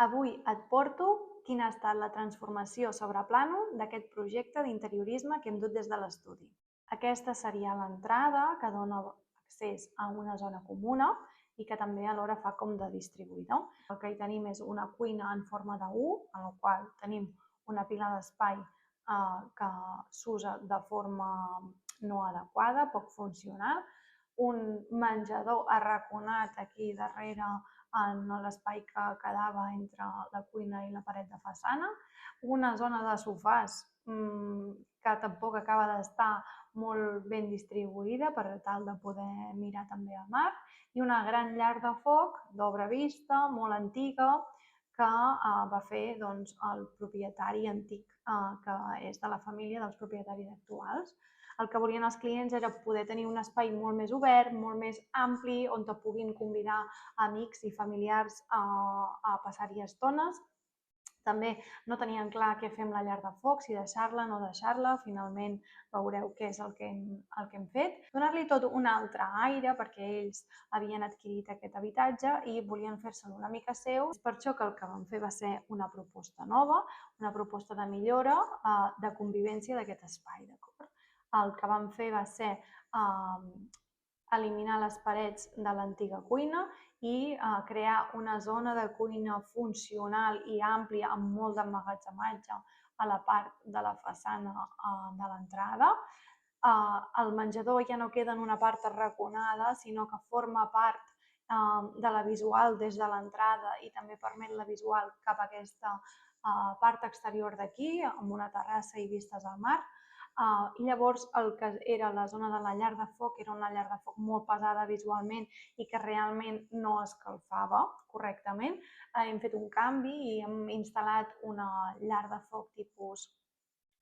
Avui et porto quina ha estat la transformació sobre plànol d'aquest projecte d'interiorisme que hem dut des de l'estudi. Aquesta seria l'entrada que dona accés a una zona comuna i que també alhora fa com de distribuïdor. El que hi tenim és una cuina en forma de U, en la qual tenim una pila d'espai que s'usa de forma no adequada, poc funcional, un menjador arraconat aquí darrere en l'espai que quedava entre la cuina i la paret de façana, una zona de sofàs que tampoc acaba d'estar molt ben distribuïda per tal de poder mirar també al mar, i una gran llar de foc d'obra vista, molt antiga, que va fer el propietari antic, que és de la família dels propietaris actuals. El que volien els clients era poder tenir un espai molt més obert, molt més ampli, on te puguin convidar amics i familiars a passar-hi estones. També no tenien clar què fer amb la llar de foc, si deixar-la, no deixar-la. Finalment veureu què és el que hem fet. Donar-li tot un altre aire, perquè ells havien adquirit aquest habitatge i volien fer-se'l una mica seu. És per això que el que vam fer va ser una proposta nova, una proposta de millora, de convivència d'aquest espai. El que vam fer va ser eliminar les parets de l'antiga cuina i crear una zona de cuina funcional i àmplia amb molt d'emmagatzematge a la part de la façana de l'entrada. El menjador ja no queda en una part arraconada, sinó que forma part de la visual des de l'entrada i també permet la visual cap a aquesta part exterior d'aquí, amb una terrassa i vistes al mar. I llavors el que era la zona de la llar de foc era una llar de foc molt pesada visualment i que realment no escalfava correctament. Hem fet un canvi i hem instal·lat una llar de foc tipus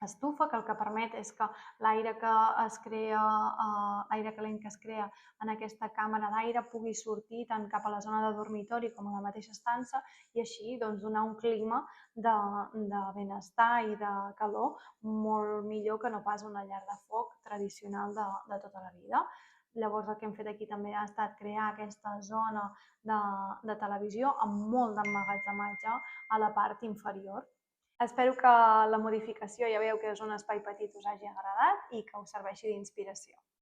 estufa, que el que permet és que l'aire que es crea, l'aire calent que es crea en aquesta càmera d'aire pugui sortir tant cap a la zona de dormitori com a la mateixa estança i així donar un clima de benestar i de calor molt millor que no pas una llar de foc tradicional de tota la vida. Llavors el que hem fet aquí també ha estat crear aquesta zona de televisió amb molt d'emmagatzematge a la part inferior. Espero que la modificació, ja veieu que és un espai petit, us hagi agradat i que us serveixi d'inspiració.